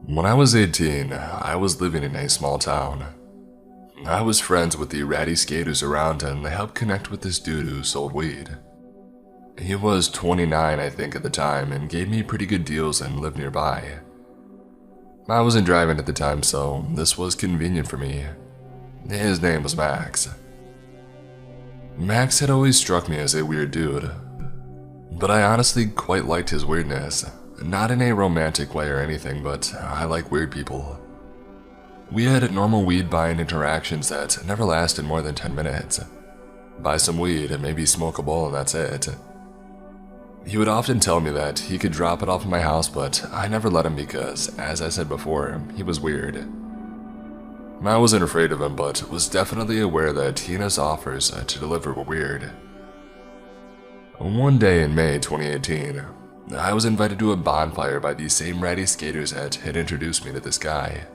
When I was 18, I was living in a small town. I was friends with the ratty skaters around and they helped connect with this dude who sold weed. He was 29, I think, at the time and gave me pretty good deals and lived nearby. I wasn't driving at the time, so this was convenient for me. His name was Max. Max had always struck me as a weird dude, but I honestly quite liked his weirdness. Not in a romantic way or anything, but I like weird people. We had normal weed buying interactions that never lasted more than 10 minutes. Buy some weed and maybe smoke a bowl and that's it. He would often tell me that he could drop it off at my house, but I never let him because, as I said before, he was weird. I wasn't afraid of him, but was definitely aware that he and his offers to deliver were weird. One day in May 2018, I was invited to a bonfire by the same ratty skaters that had introduced me to this guy.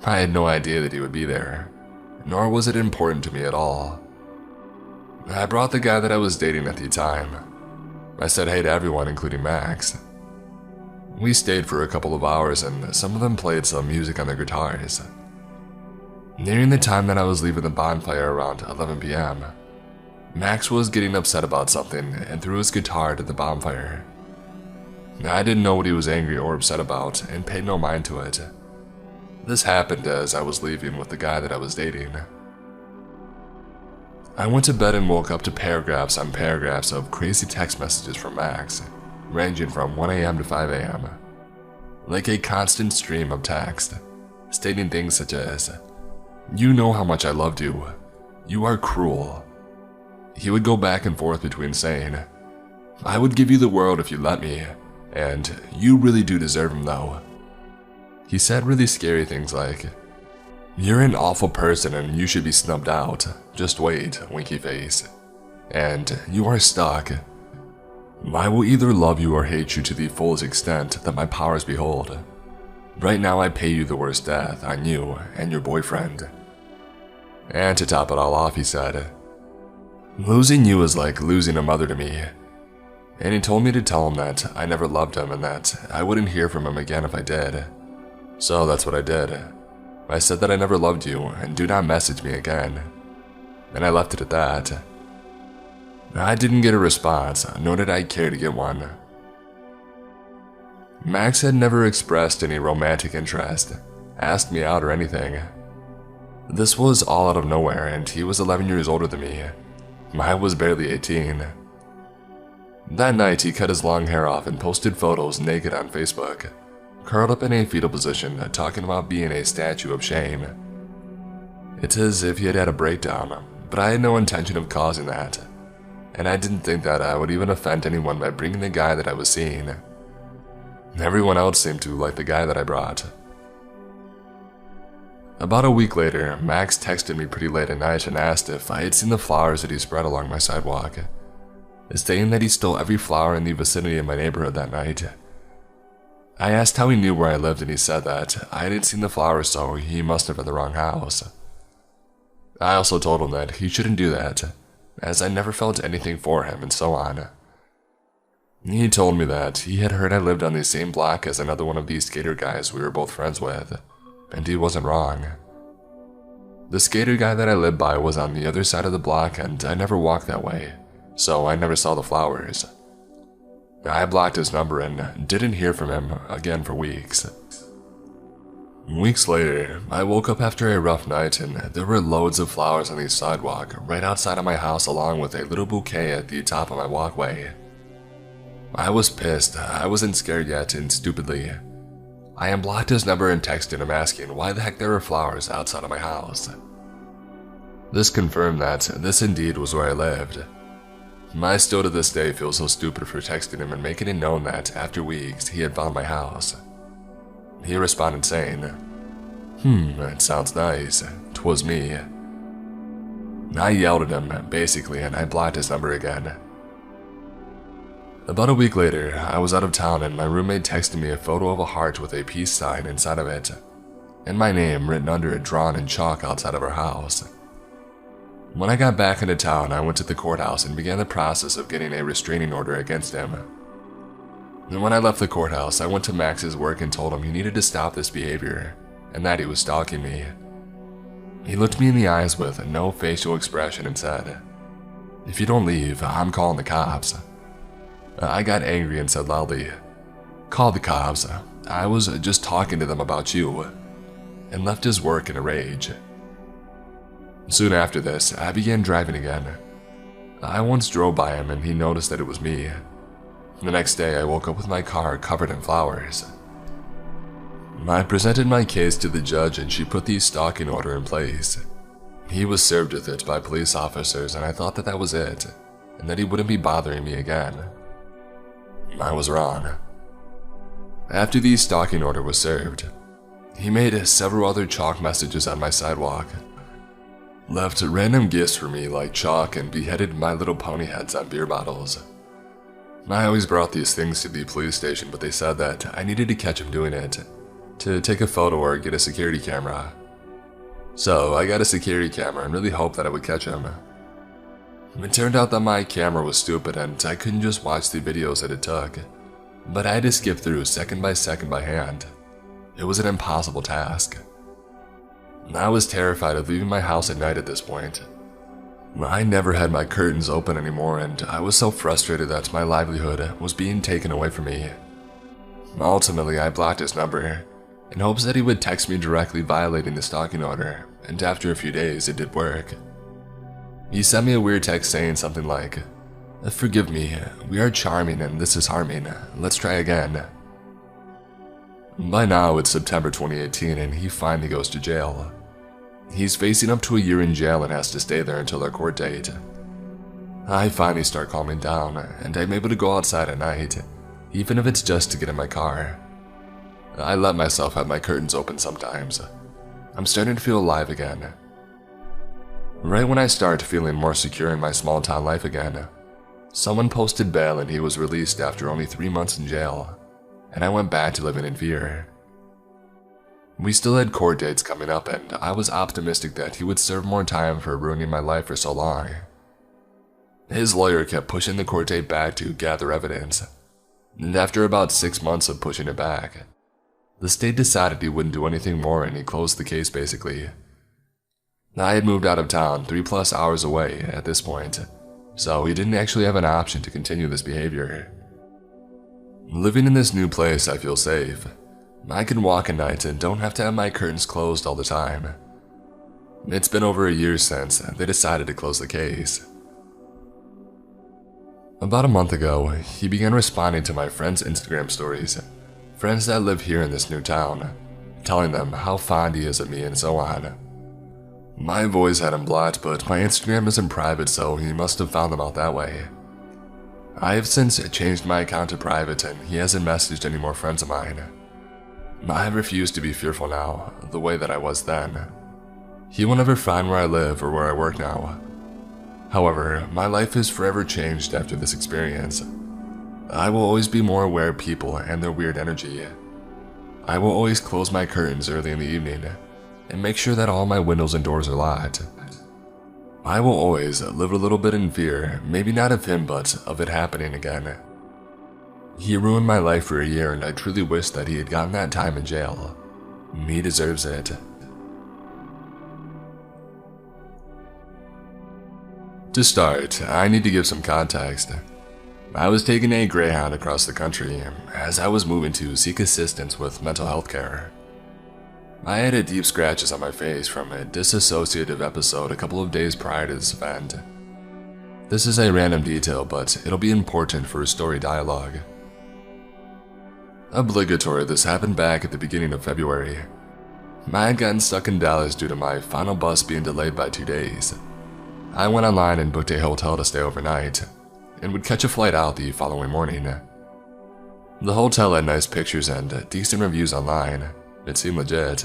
I had no idea that he would be there, nor was it important to me at all. I brought the guy that I was dating at the time. I said hey to everyone, including Max. We stayed for a couple of hours and some of them played some music on their guitars. Nearing the time that I was leaving the bonfire around 11 p.m., Max was getting upset about something and threw his guitar to the bonfire. I didn't know what he was angry or upset about and paid no mind to it. This happened as I was leaving with the guy that I was dating. I went to bed and woke up to paragraphs on paragraphs of crazy text messages from Max, ranging from 1 a.m. to 5 a.m. Like a constant stream of text, stating things such as, "You know how much I loved you. You are cruel." He would go back and forth between saying, "I would give you the world if you let me," and "You really do deserve him though." He said really scary things like, "You're an awful person and you should be snubbed out. Just wait, winky face." And "You are stuck. I will either love you or hate you to the fullest extent that my powers behold. Right now I pay you the worst death on you and your boyfriend." And to top it all off, he said, "Losing you is like losing a mother to me." And he told me to tell him that I never loved him and that I wouldn't hear from him again if I did. So that's what I did. I said that I never loved you and do not message me again. And I left it at that. I didn't get a response, nor did I care to get one. Max had never expressed any romantic interest, asked me out or anything. This was all out of nowhere and he was 11 years older than me. I was barely 18. That night he cut his long hair off and posted photos naked on Facebook, curled up in a fetal position, talking about being a statue of shame. It's as if he had had a breakdown, but I had no intention of causing that, and I didn't think that I would even offend anyone by bringing the guy that I was seeing. Everyone else seemed to like the guy that I brought. About a week later, Max texted me pretty late at night and asked if I had seen the flowers that he spread along my sidewalk, saying that he stole every flower in the vicinity of my neighborhood that night. I asked how he knew where I lived and he said that I hadn't seen the flowers, so he must have been the wrong house. I also told him that he shouldn't do that, as I never felt anything for him and so on. He told me that he had heard I lived on the same block as another one of these skater guys we were both friends with, and he wasn't wrong. The skater guy that I lived by was on the other side of the block and I never walked that way, so I never saw the flowers. I blocked his number and didn't hear from him again for weeks. Weeks later, I woke up after a rough night and there were loads of flowers on the sidewalk right outside of my house along with a little bouquet at the top of my walkway. I was pissed, I wasn't scared yet, and stupidly, I unblocked his number and texted him asking why the heck there were flowers outside of my house. This confirmed that this indeed was where I lived. I still to this day feel so stupid for texting him and making it known that after weeks he had found my house. He responded saying, "It sounds nice, 'twas me." I yelled at him, basically, and I blocked his number again. About a week later, I was out of town and my roommate texted me a photo of a heart with a peace sign inside of it, and my name written under it drawn in chalk outside of our house. When I got back into town, I went to the courthouse and began the process of getting a restraining order against him. And when I left the courthouse, I went to Max's work and told him he needed to stop this behavior and that he was stalking me. He looked me in the eyes with no facial expression and said, "If you don't leave, I'm calling the cops." I got angry and said loudly, "Call the cops. I was just talking to them about you," and left his work in a rage. Soon after this, I began driving again. I once drove by him and he noticed that it was me. The next day, I woke up with my car covered in flowers. I presented my case to the judge and she put the stalking order in place. He was served with it by police officers and I thought that was it, and that he wouldn't be bothering me again. I was wrong. After the stalking order was served, he made several other chalk messages on my sidewalk, left random gifts for me like chalk, and beheaded My Little Pony heads on beer bottles. I always brought these things to the police station, but they said that I needed to catch him doing it, to take a photo or get a security camera. So I got a security camera and really hoped that I would catch him. It turned out that my camera was stupid and I couldn't just watch the videos that it took, but I had to skip through second by hand. It was an impossible task. I was terrified of leaving my house at night at this point. I never had my curtains open anymore and I was so frustrated that my livelihood was being taken away from me. Ultimately, I blocked his number in hopes that he would text me directly violating the stalking order, and after a few days it did work. He sent me a weird text saying something like, "Forgive me, we are charming and this is harming, let's try again." By now it's September 2018 and he finally goes to jail. He's facing up to a year in jail and has to stay there until their court date. I finally start calming down and I'm able to go outside at night, even if it's just to get in my car. I let myself have my curtains open sometimes. I'm starting to feel alive again. Right when I start feeling more secure in my small town life again, someone posted bail and he was released after only 3 months in jail, and I went back to living in fear. We still had court dates coming up and I was optimistic that he would serve more time for ruining my life for so long. His lawyer kept pushing the court date back to gather evidence, and after about 6 months of pushing it back, the state decided he wouldn't do anything more and he closed the case basically. I had moved out of town 3+ hours away at this point, so he didn't actually have an option to continue this behavior. Living in this new place, I feel safe. I can walk at night and don't have to have my curtains closed all the time. It's been over a year since they decided to close the case. About a month ago, he began responding to my friends' Instagram stories, friends that live here in this new town, telling them how fond he is of me and so on. My voice had him blocked, but my Instagram isn't private, so he must have found them out that way. I have since changed my account to private and he hasn't messaged any more friends of mine. I refuse to be fearful now, the way that I was then. He will never find where I live or where I work now. However, my life is forever changed after this experience. I will always be more aware of people and their weird energy. I will always close my curtains early in the evening and make sure that all my windows and doors are locked. I will always live a little bit in fear, maybe not of him but of it happening again. He ruined my life for a year and I truly wish that he had gotten that time in jail. He deserves it. To start, I need to give some context. I was taking a Greyhound across the country as I was moving to seek assistance with mental health care. I had deep scratches on my face from a dissociative episode a couple of days prior to this event. This is a random detail, but it'll be important for a story dialogue. Obligatory, this happened back at the beginning of February. I had gotten stuck in Dallas due to my final bus being delayed by 2 days. I went online and booked a hotel to stay overnight, and would catch a flight out the following morning. The hotel had nice pictures and decent reviews online. It seemed legit.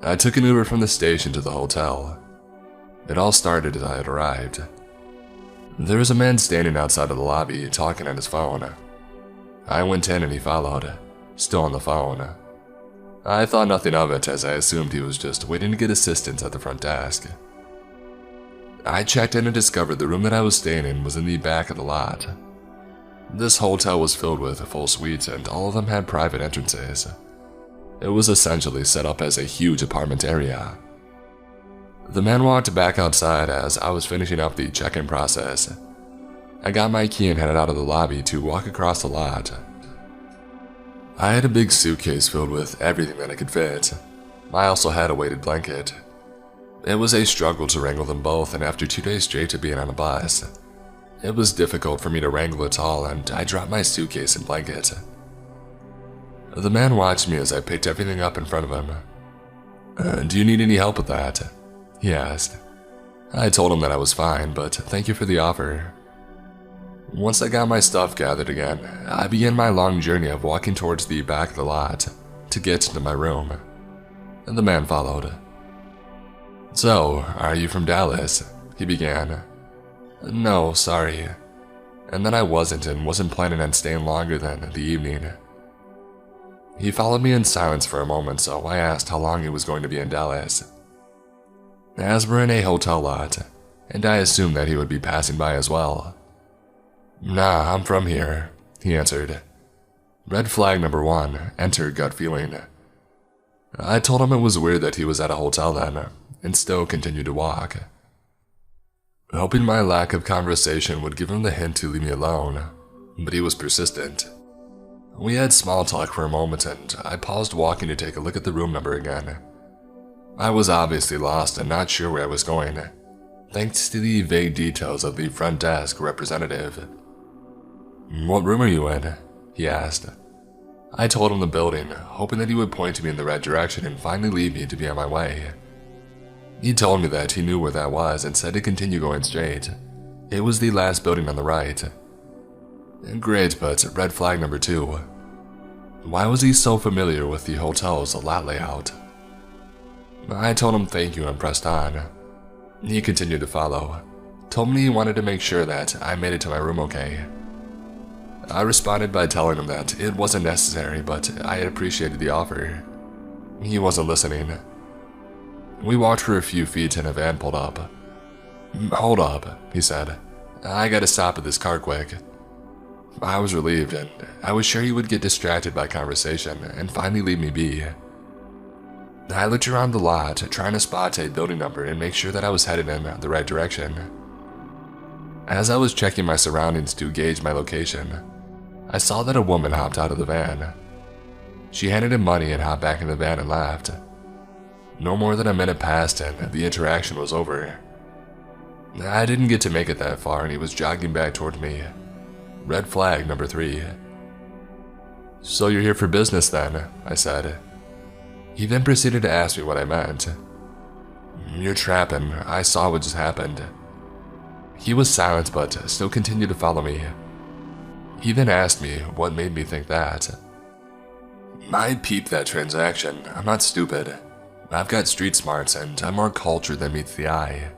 I took an Uber from the station to the hotel. It all started as I had arrived. There was a man standing outside of the lobby talking on his phone. I went in and he followed, still on the phone. I thought nothing of it as I assumed he was just waiting to get assistance at the front desk. I checked in and discovered the room that I was staying in was in the back of the lot. This hotel was filled with full suites and all of them had private entrances. It was essentially set up as a huge apartment area. The man walked back outside as I was finishing up the check-in process. I got my key and headed out of the lobby to walk across the lot. I had a big suitcase filled with everything that I could fit. I also had a weighted blanket. It was a struggle to wrangle them both, and after 2 days straight of being on a bus, it was difficult for me to wrangle it all, and I dropped my suitcase and blanket. The man watched me as I picked everything up in front of him. Do you need any help with that? He asked. I told him that I was fine, but thank you for the offer. Once I got my stuff gathered again, I began my long journey of walking towards the back of the lot to get into my room. The man followed. So, are you from Dallas? He began. No, sorry. And then I wasn't planning on staying longer than the evening. He followed me in silence for a moment, so I asked how long he was going to be in Dallas. As we're in a hotel lot, and I assumed that he would be passing by as well. Nah, I'm from here, he answered. Red flag number 1, enter gut feeling. I told him it was weird that he was at a hotel then, and still continued to walk. Hoping my lack of conversation would give him the hint to leave me alone, but he was persistent. We had small talk for a moment and I paused walking to take a look at the room number again. I was obviously lost and not sure where I was going, thanks to the vague details of the front desk representative. What room are you in? He asked. I told him the building, hoping that he would point me in the right direction and finally lead me to be on my way. He told me that he knew where that was and said to continue going straight. It was the last building on the right. Great, but red flag number 2. Why was he so familiar with the hotel's lot layout? I told him thank you and pressed on. He continued to follow, told me he wanted to make sure that I made it to my room okay. I responded by telling him that it wasn't necessary, but I had appreciated the offer. He wasn't listening. We walked for a few feet and a van pulled up. Hold up, he said. I gotta stop at this car quick. I was relieved, and I was sure he would get distracted by conversation and finally leave me be. I looked around the lot, trying to spot a building number and make sure that I was headed in the right direction. As I was checking my surroundings to gauge my location, I saw that a woman hopped out of the van. She handed him money and hopped back in the van and left. No more than a minute passed and the interaction was over. I didn't get to make it that far and he was jogging back toward me. Red flag number 3. So you're here for business then, I said. He then proceeded to ask me what I meant. You're trapping, I saw what just happened. He was silent but still continued to follow me. He then asked me what made me think that. I peeped that transaction, I'm not stupid. I've got street smarts and I'm more cultured than meets the eye.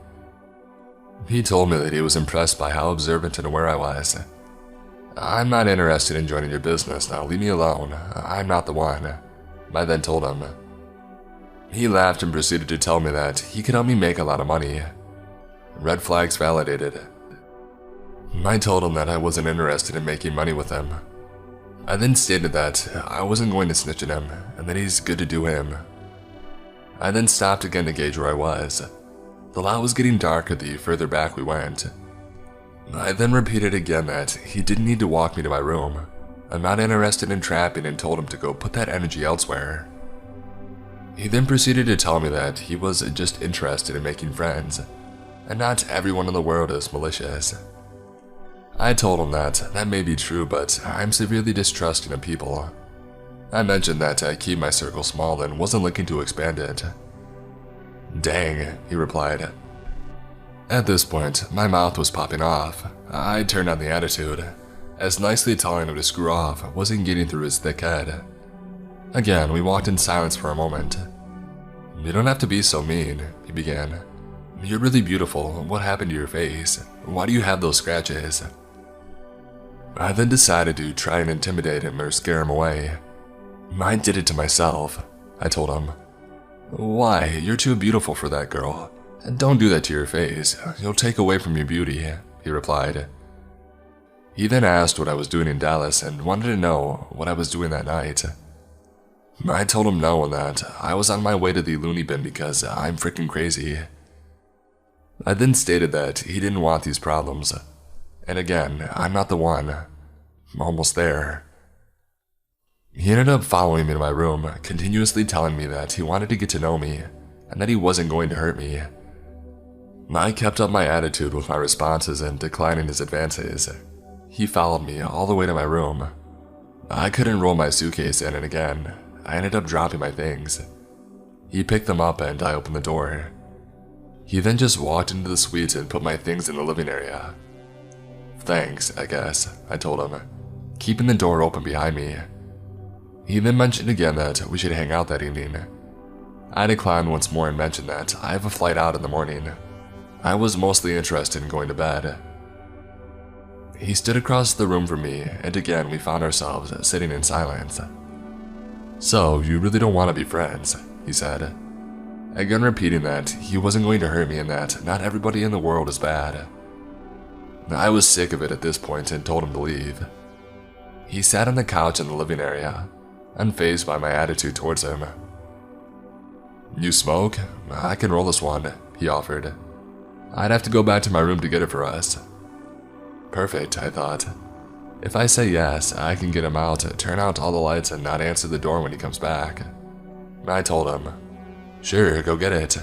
He told me that he was impressed by how observant and aware I was. I'm not interested in joining your business now, leave me alone, I'm not the one, I then told him. He laughed and proceeded to tell me that he could help me make a lot of money. Red flags validated. I told him that I wasn't interested in making money with him. I then stated that I wasn't going to snitch on him and that he's good to do him. I then stopped again to gauge where I was. The lot was getting darker the further back we went. I then repeated again that he didn't need to walk me to my room. I'm not interested in trapping and told him to go put that energy elsewhere. He then proceeded to tell me that he was just interested in making friends, and not everyone in the world is malicious. I told him that may be true, but I'm severely distrusting of people. I mentioned that I keep my circle small and wasn't looking to expand it. Dang, he replied. At this point, my mouth was popping off. I turned on the attitude, as nicely telling him to screw off wasn't getting through his thick head. Again, we walked in silence for a moment. You don't have to be so mean, he began. You're really beautiful. What happened to your face? Why do you have those scratches? I then decided to try and intimidate him or scare him away. I did it to myself, I told him. Why? You're too beautiful for that girl. Don't do that to your face. You'll take away from your beauty, he replied. He then asked what I was doing in Dallas and wanted to know what I was doing that night. I told him no and that I was on my way to the loony bin because I'm freaking crazy. I then stated that he didn't want these problems. And again, I'm not the one. I'm almost there. He ended up following me to my room, continuously telling me that he wanted to get to know me and that he wasn't going to hurt me. I kept up my attitude with my responses and declining his advances. He followed me all the way to my room. I couldn't roll my suitcase in, and again, I ended up dropping my things. He picked them up and I opened the door. He then just walked into the suite and put my things in the living area. Thanks, I guess, I told him, keeping the door open behind me. He then mentioned again that we should hang out that evening. I declined once more and mentioned that I have a flight out in the morning. I was mostly interested in going to bed. He stood across the room from me, and again we found ourselves sitting in silence. So, you really don't want to be friends, he said. Again repeating that he wasn't going to hurt me and that not everybody in the world is bad. I was sick of it at this point and told him to leave. He sat on the couch in the living area, unfazed by my attitude towards him. You smoke? I can roll this one, he offered. I'd have to go back to my room to get it for us. Perfect, I thought. If I say yes, I can get him out, turn out all the lights, and not answer the door when he comes back. I told him, sure, go get it.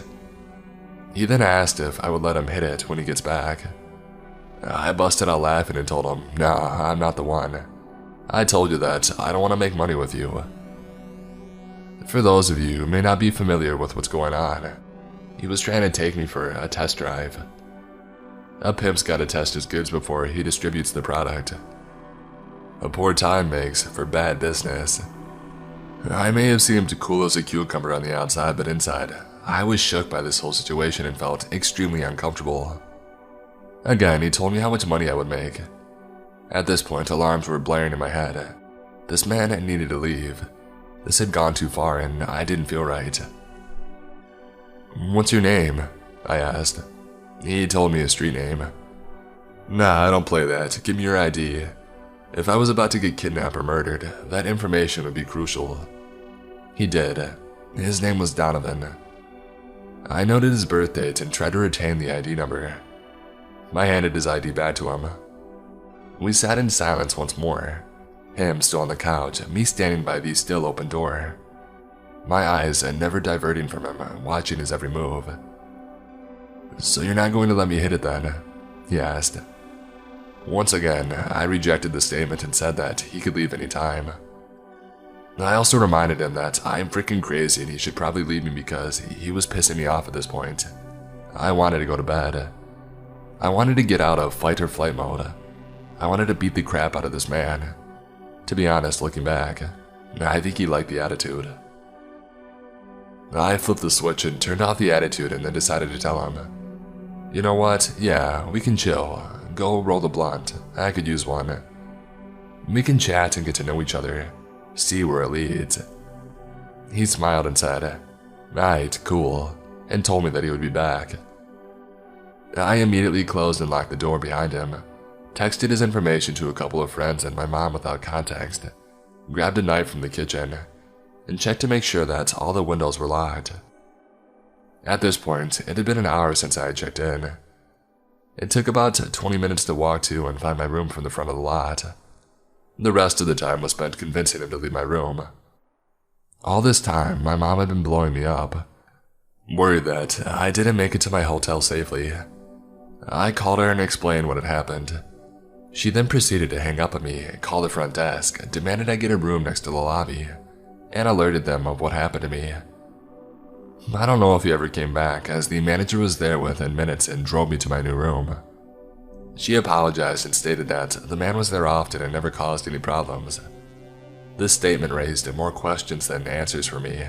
He then asked if I would let him hit it when he gets back. I busted out laughing and told him, nah, I'm not the one. I told you that I don't want to make money with you. For those of you who may not be familiar with what's going on, he was trying to take me for a test drive. A pimp's gotta test his goods before he distributes the product. A poor time makes for bad business. I may have seemed cool as a cucumber on the outside, but inside, I was shook by this whole situation and felt extremely uncomfortable. Again, he told me how much money I would make. At this point, alarms were blaring in my head. This man needed to leave. This had gone too far and I didn't feel right. What's your name? I asked. He told me his street name. Nah, I don't play that. Give me your ID. If I was about to get kidnapped or murdered, that information would be crucial. He did. His name was Donovan. I noted his birth date and tried to retain the ID number. I handed his ID back to him. We sat in silence once more. Him still on the couch, me standing by the still open door. My eyes never diverting from him, watching his every move. So you're not going to let me hit it then? He asked. Once again, I rejected the statement and said that he could leave any time. I also reminded him that I am freaking crazy and he should probably leave me because he was pissing me off at this point. I wanted to go to bed. I wanted to get out of fight or flight mode. I wanted to beat the crap out of this man. To be honest, looking back, I think he liked the attitude. I flipped the switch and turned off the attitude and then decided to tell him, you know what, yeah, we can chill. Go roll the blunt. I could use one. We can chat and get to know each other. See where it leads. He smiled and said, right, cool, and told me that he would be back. I immediately closed and locked the door behind him, texted his information to a couple of friends and my mom without context, grabbed a knife from the kitchen, and checked to make sure that all the windows were locked. At this point, it had been an hour since I had checked in. It took about 20 minutes to walk to and find my room from the front of the lot. The rest of the time was spent convincing him to leave my room. All this time, my mom had been blowing me up, worried that I didn't make it to my hotel safely. I called her and explained what had happened. She then proceeded to hang up on me, call the front desk, demanded I get a room next to the lobby, and alerted them of what happened to me. I don't know if he ever came back, as the manager was there within minutes and drove me to my new room. She apologized and stated that the man was there often and never caused any problems. This statement raised more questions than answers for me.